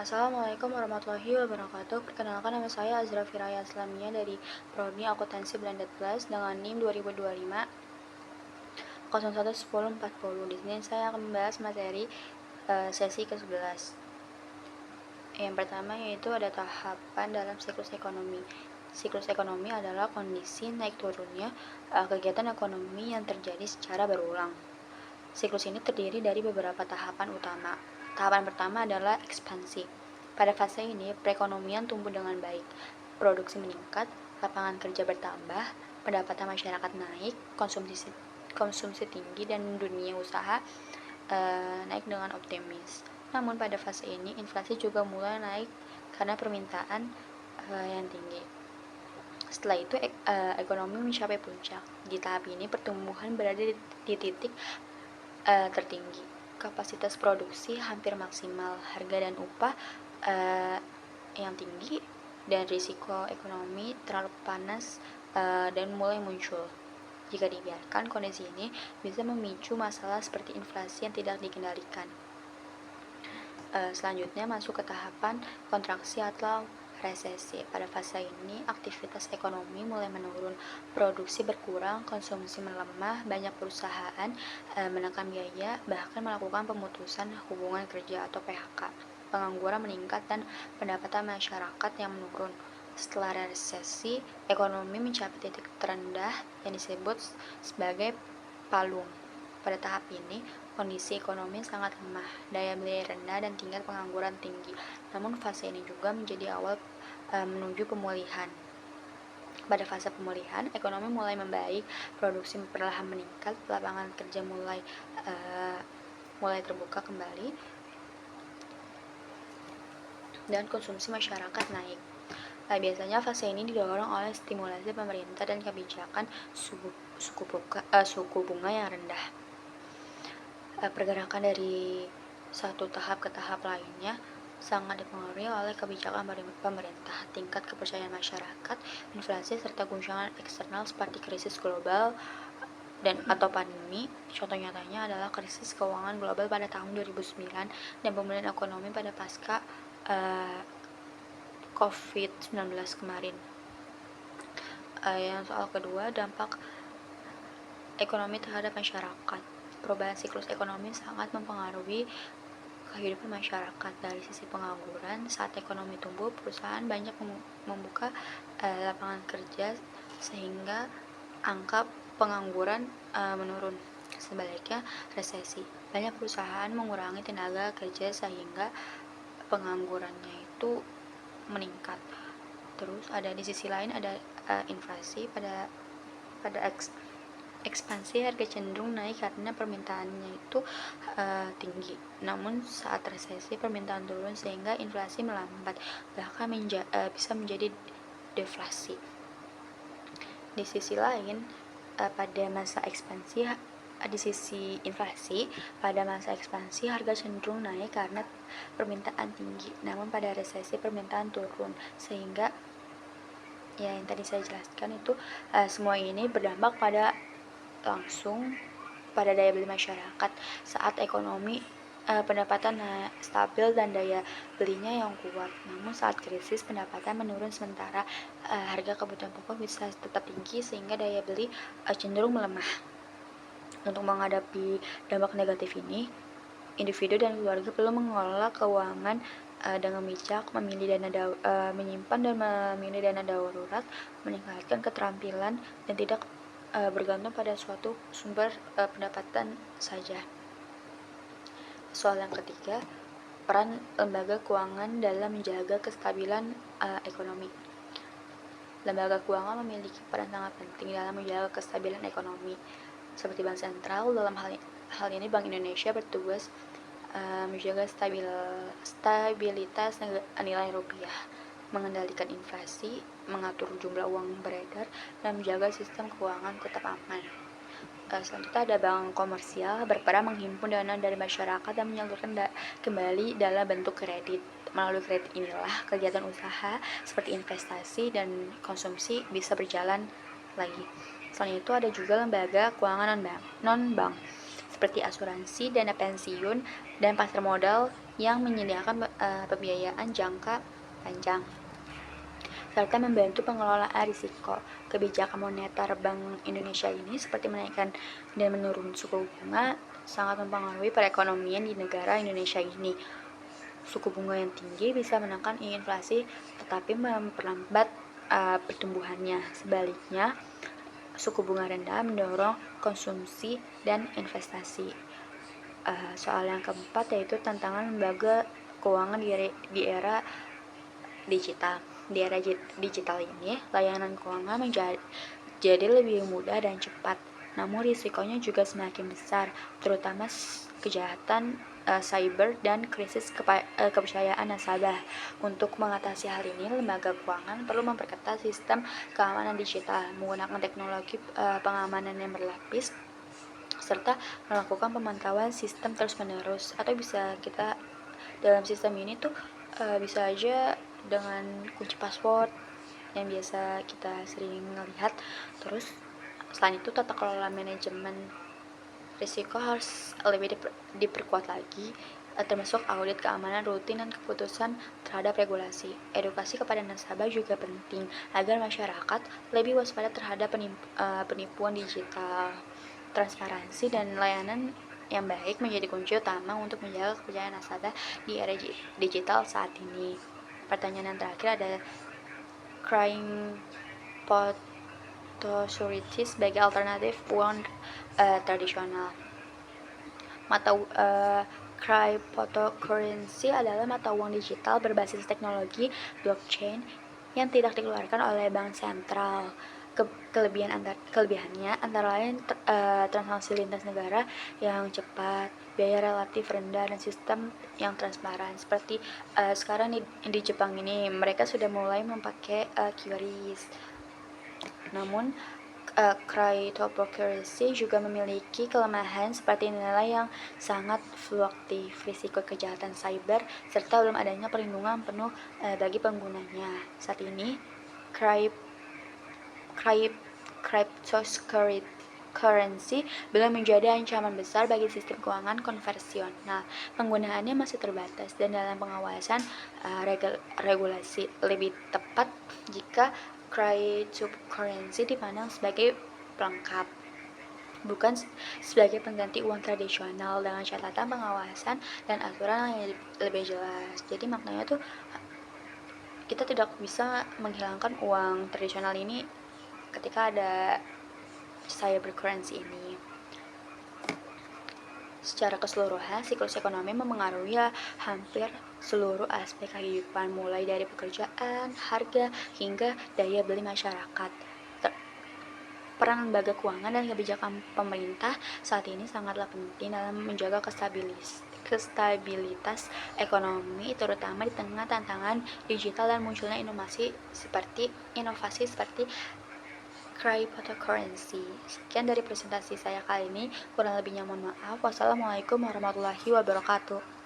Assalamualaikum warahmatullahi wabarakatuh. Perkenalkan, nama saya Azra Firaya Islamia dari Prodi Akuntansi Blended Plus dengan NIM 2025 011040. Di sini saya akan membahas materi sesi ke-11. Yang pertama yaitu ada tahapan dalam siklus ekonomi. Siklus ekonomi adalah kondisi naik turunnya kegiatan ekonomi yang terjadi secara berulang. Siklus ini terdiri dari beberapa tahapan utama. Tahapan pertama adalah ekspansi. Pada fase ini, perekonomian tumbuh dengan baik, produksi meningkat, lapangan kerja bertambah, pendapatan masyarakat naik, konsumsi tinggi, dan dunia usaha naik dengan optimis. Namun pada fase ini, inflasi juga mulai naik karena permintaan yang tinggi. Setelah itu, ekonomi mencapai puncak. Di tahap ini, pertumbuhan berada di titik tertinggi. Kapasitas produksi hampir maksimal, harga dan upah yang tinggi, dan risiko ekonomi terlalu panas dan mulai muncul. Jika dibiarkan, kondisi ini bisa memicu masalah seperti inflasi yang tidak dikendalikan. Selanjutnya masuk ke tahapan kontraksi atau resesi. Pada fase ini, aktivitas ekonomi mulai menurun, produksi berkurang, konsumsi melemah, banyak perusahaan menekan biaya, bahkan melakukan pemutusan hubungan kerja atau PHK. Pengangguran meningkat dan pendapatan masyarakat yang menurun. Setelah resesi, ekonomi mencapai titik terendah yang disebut sebagai palung. Pada tahap ini, kondisi ekonomi sangat lemah, daya beli rendah, dan tingkat pengangguran tinggi. Namun fase ini juga menjadi awal menuju pemulihan. Pada fase pemulihan, ekonomi mulai membaik, produksi perlahan meningkat, lapangan kerja mulai terbuka kembali, dan konsumsi masyarakat naik. Biasanya fase ini didorong oleh stimulasi pemerintah dan kebijakan suku bunga yang rendah. Pergerakan dari satu tahap ke tahap lainnya sangat dipengaruhi oleh kebijakan pemerintah, tingkat kepercayaan masyarakat, inflasi, serta guncangan eksternal seperti krisis global atau pandemi. Contoh nyatanya adalah krisis keuangan global pada tahun 2009 dan pemulihan ekonomi pada pasca COVID-19 kemarin. Yang soal kedua, dampak ekonomi terhadap masyarakat. Perubahan siklus ekonomi sangat mempengaruhi kehidupan masyarakat. Dari sisi pengangguran, saat ekonomi tumbuh, perusahaan banyak membuka lapangan kerja sehingga angka pengangguran menurun. Sebaliknya, resesi, banyak perusahaan mengurangi tenaga kerja sehingga penganggurannya itu meningkat. Terus ada di sisi lain ada inflasi. Pada ekspansi, harga cenderung naik karena permintaannya itu tinggi. Namun saat resesi, permintaan turun sehingga inflasi melambat, bahkan bisa menjadi deflasi. Di sisi lain, pada masa ekspansi, di sisi inflasi, pada masa ekspansi harga cenderung naik karena permintaan tinggi. Namun pada resesi permintaan turun, sehingga yang tadi saya jelaskan itu semua ini berdampak langsung pada daya beli masyarakat. Saat ekonomi pendapatan stabil dan daya belinya yang kuat. Namun saat krisis, pendapatan menurun sementara harga kebutuhan pokok bisa tetap tinggi sehingga daya beli cenderung melemah. Untuk menghadapi dampak negatif ini, individu dan keluarga perlu mengelola keuangan dengan bijak, menyimpan dan memilih dana darurat, meningkatkan keterampilan, dan tidak bergantung pada suatu sumber pendapatan saja. Soal yang ketiga, peran lembaga keuangan dalam menjaga kestabilan ekonomi. Lembaga keuangan memiliki peran sangat penting dalam menjaga kestabilan ekonomi. Seperti Bank Sentral, dalam hal ini Bank Indonesia bertugas menjaga stabilitas nilai rupiah, mengendalikan inflasi, mengatur jumlah uang beredar, dan menjaga sistem keuangan tetap aman. Selanjutnya ada bank komersial, berperan menghimpun dana dari masyarakat dan menyalurkan kembali dalam bentuk kredit. Melalui kredit inilah kegiatan usaha seperti investasi dan konsumsi bisa berjalan lagi. Selain itu ada juga lembaga keuangan non-bank seperti asuransi, dana pensiun, dan pasar modal yang menyediakan pembiayaan jangka panjang serta membantu pengelolaan risiko. Kebijakan moneter Bank Indonesia ini seperti menaikkan dan menurun suku bunga sangat mempengaruhi perekonomian di negara Indonesia ini. Suku bunga yang tinggi bisa menekan inflasi tetapi memperlambat pertumbuhannya. Sebaliknya, suku bunga rendah mendorong konsumsi dan investasi. Soal yang keempat yaitu tantangan lembaga keuangan di era digital. Di era digital ini, layanan keuangan menjadi lebih mudah dan cepat. Namun risikonya juga semakin besar, terutama kejahatan cyber dan krisis kepercayaan nasabah. Untuk mengatasi hal ini, lembaga keuangan perlu memperketat sistem keamanan digital, menggunakan teknologi pengamanan yang berlapis, serta melakukan pemantauan sistem terus-menerus. Atau bisa kita dalam sistem ini tuh bisa aja dengan kunci password yang biasa kita sering lihat. Terus selain itu tata kelola manajemen risiko harus lebih diperkuat lagi, termasuk audit keamanan rutin dan keputusan terhadap regulasi. Edukasi kepada nasabah juga penting agar masyarakat lebih waspada terhadap penipuan digital. Transparansi dan layanan yang baik menjadi kunci utama untuk menjaga kepercayaan nasabah di era digital saat ini. Pertanyaan yang terakhir ada crime security sebagai alternatif uang tradisional. Cryptocurrency adalah mata uang digital berbasis teknologi blockchain yang tidak dikeluarkan oleh bank sentral. Kelebihannya antara lain transaksi lintas negara yang cepat, biaya relatif rendah, dan sistem yang transparan. Seperti sekarang di Jepang ini, mereka sudah mulai memakai QRIS. Namun cryptocurrency juga memiliki kelemahan seperti nilai yang sangat fluktuatif, risiko kejahatan cyber, serta belum adanya perlindungan penuh bagi penggunanya. Saat ini, cryptocurrency belum menjadi ancaman besar bagi sistem keuangan konvensional. Penggunaannya masih terbatas dan dalam pengawasan regulasi. Lebih tepat jika cryptocurrency dipandang sebagai pelengkap, bukan sebagai pengganti uang tradisional, dengan catatan pengawasan dan aturan yang lebih jelas. Jadi maknanya tuh kita tidak bisa menghilangkan uang tradisional ini ketika ada cybercurrency ini. Secara keseluruhan, siklus ekonomi memengaruhi hampir seluruh aspek kehidupan, mulai dari pekerjaan, harga, hingga daya beli masyarakat. Peran lembaga keuangan dan kebijakan pemerintah saat ini sangatlah penting dalam menjaga kestabilitas ekonomi, terutama di tengah tantangan digital dan munculnya inovasi seperti cryptocurrency. Sekian dari presentasi saya kali ini, kurang lebihnya mohon maaf. Wassalamualaikum warahmatullahi wabarakatuh.